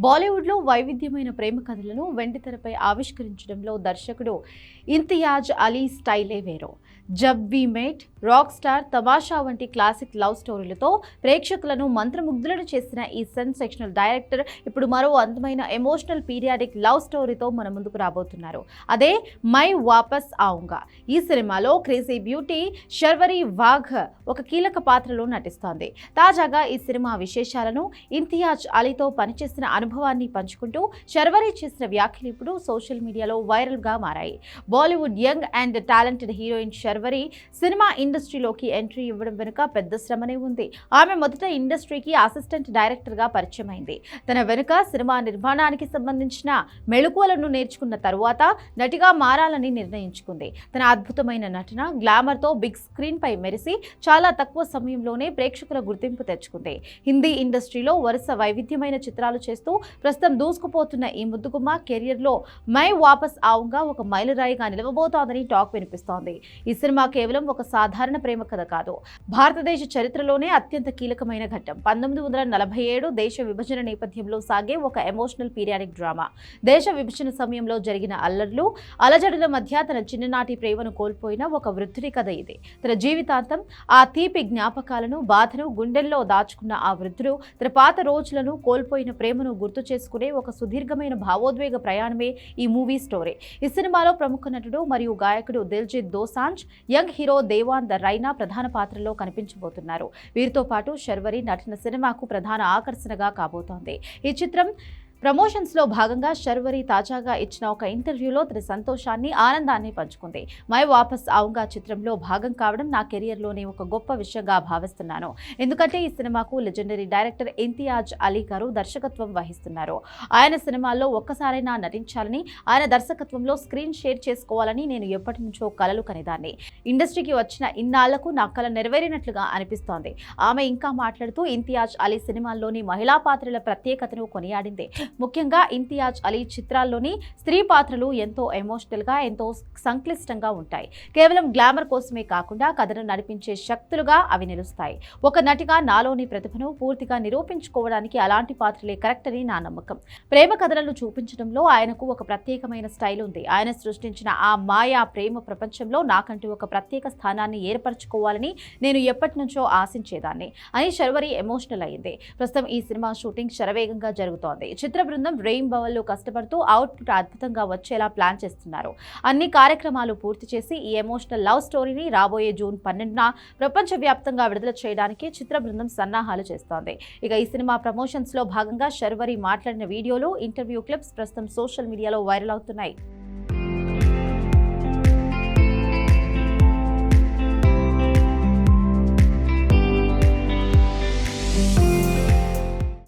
బాలీవుడ్లో వైవిధ్యమైన ప్రేమ కథలను వెండితెరపై ఆవిష్కరించడంలో దర్శకుడు ఇంతియాజ్ అలీ స్టైలే వేరు. జబ్ వి మేట్, రాక్ స్టార్, తమాషా వంటి క్లాసిక్ లవ్ స్టోరీలతో ప్రేక్షకులను మంత్రముగ్ధులను చేసిన ఈ సెన్సేషనల్ డైరెక్టర్ ఇప్పుడు మరో అందమైన ఎమోషనల్ పీరియాడిక్ లవ్ స్టోరీతో మన ముందుకు రాబోతున్నారు. అదే మై వాపస్ ఆऊंगा. ఈ సినిమాలో క్రేజీ బ్యూటీ శర్వరీ వాఘ్ ఒక కీలక పాత్రలో నటిస్తోంది. తాజాగా ఈ సినిమా విశేషాలను, ఇంతియాజ్ అలీతో పనిచేసిన అనుభవాన్ని పంచుకుంటూ శర్వరీ చేసిన వ్యాఖ్యలు ఇప్పుడు సోషల్ మీడియాలో వైరల్ గా మారాయి. Bollywood young and talented heroine Sharvari cinema ఇండస్ట్రీలోకి ఎంట్రీ ఇవ్వడం వెనుక పెద్ద శ్రమనే ఉంది. ఆమె మొదట ఇండస్ట్రీకి అసిస్టెంట్ డైరెక్టర్ గా పరిచయం అయింది. తన వెనుక సినిమా నిర్మాణానికి సంబంధించిన మెళకువలను నేర్చుకున్న తరువాత నటిగా మారాలని నిర్ణయించుకుంది. తన అద్భుతమైన నటన, గ్లామర్ తో బిగ్ స్క్రీన్ పై మెరిసి చాలా తక్కువ సమయంలోనే ప్రేక్షకుల గుర్తింపు తెచ్చుకుంది. హిందీ ఇండస్ట్రీలో వరుస వైవిధ్యమైన చిత్రాలు చేస్తూ ప్రస్తుతం దూసుకుపోతున్న ఈ ముద్దుగుమ్మ కెరియర్ లో మై వాపస్ ఆऊंगा ఒక మైలురాయిగా నిలవబోతోందని టాక్ వినిపిస్తోంది. ఈ సినిమా కేవలం ఒక సాధారణ ప్రేమ కథ కాదు, భారతదేశ చరిత్రలోనే అత్యంత కీలకమైన ఘట్టం. 1947 దేశ విభజన నేపథ్యంలో సాగే ఒక ఎమోషనల్ పీరియాడిక్ డ్రామా. దేశ విభజన సమయంలో జరిగిన అల్లర్లు, అలజడుల మధ్య తన చిన్ననాటి ప్రేమను కోల్పోయిన ఒక వృద్ధుడి కథ ఇది. తన జీవితాంతం ఆ తీపి జ్ఞాపకాలను, బాధను గుండెల్లో దాచుకున్న ఆ వృద్ధుడు తన పాత రోజులను, కోల్పోయిన ప్రేమను గుర్తు చేసుకునే ఒక సుదీర్ఘమైన భావోద్వేగ ప్రయాణమే ఈ మూవీ స్టోరీ. ఈ సినిమాలో ప్రముఖ నటుడు మరియు గాయకుడు దిల్జిత్ దోసాంజ్, యంగ్ హీరో దేవాన్ ద రైనా ప్రధాన పాత్రలో కనిపించబోతున్నారు. వీరితో పాటు శర్వరీ నటన సినిమాకు ప్రధాన ఆకర్షణగా కాబోతోంది. ఈ చిత్రం ప్రమోషన్స్ లో భాగంగా శర్వరీ తాజాగా ఇచ్చిన ఒక ఇంటర్వ్యూలో తన సంతోషాన్ని, ఆనందాన్ని పంచుకుంది. మై వాపస్ ఆऊंगा చిత్రంలో భాగం కావడం నా కెరియర్ లోనే ఒక గొప్ప విషయంగా భావిస్తున్నాను. ఎందుకంటే ఈ సినిమాకు లెజెండరీ డైరెక్టర్ ఇంతియాజ్ అలీ గారు దర్శకత్వం వహిస్తున్నారు. ఆయన సినిమాల్లో ఒక్కసారైనా నటించాలని, ఆయన దర్శకత్వంలో స్క్రీన్ షేర్ చేసుకోవాలని నేను ఎప్పటి నుంచో కలలు కనేదాన్ని. ఇండస్ట్రీకి వచ్చిన ఇన్నాళ్లకు నా కల నెరవేరినట్లుగా అనిపిస్తోంది. ఆమె ఇంకా మాట్లాడుతూ ఇంతియాజ్ అలీ సినిమాల్లోని మహిళా పాత్రల ప్రత్యేకతను కొనియాడింది. ముఖ్యంగా ఇంతియాజ్ అలీ చిత్రాల్లోని స్త్రీ పాత్రలు ఎంతో ఎమోషనల్ గా, ఎంతో సంక్లిష్టంగా ఉంటాయి. కేవలం గ్లామర్ కోసమే కాకుండా కథను నడిపించే శక్తులుగా అవి నిలుస్తాయి. ఒక నటిగా నాలోని ప్రతిభను పూర్తిగా నిరూపించుకోవడానికి అలాంటి పాత్రలే కరెక్ట్ అని నా నమ్మకం. ప్రేమ కథలను చూపించడంలో ఆయనకు ఒక ప్రత్యేకమైన స్టైల్ ఉంది. ఆయన సృష్టించిన ఆ మాయా ప్రేమ ప్రపంచంలో నాకంటూ ఒక ప్రత్యేక స్థానాన్ని ఏర్పరచుకోవాలని నేను ఎప్పటి నుంచో ఆశించేదాన్ని అని శర్వరీ ఎమోషనల్ అయింది. ప్రస్తుతం ఈ సినిమా షూటింగ్ శరవేగంగా జరుగుతోంది. చిత్ర బృందం రెయిన్బోలో కష్టపడుతూ అవుట్పుట్ అద్భుతంగా వచ్చేలా ప్లాన్ చేస్తున్నారు. అన్ని కార్యక్రమాలు పూర్తి చేసి ఈ ఎమోషనల్ లవ్ స్టోరీని రాబోయే జూన్ 12న ప్రపంచవ్యాప్తంగా విడుదల చేయడానికి చిత్ర బృందం సన్నాహాలు చేస్తోంది. ఇక ఈ సినిమా ప్రమోషన్స్ లో భాగంగా శర్వరీ మాట్లాడిన వీడియోలు, ఇంటర్వ్యూ క్లిప్స్ ప్రస్తుతం సోషల్ మీడియాలో వైరల్ అవుతున్నాయి.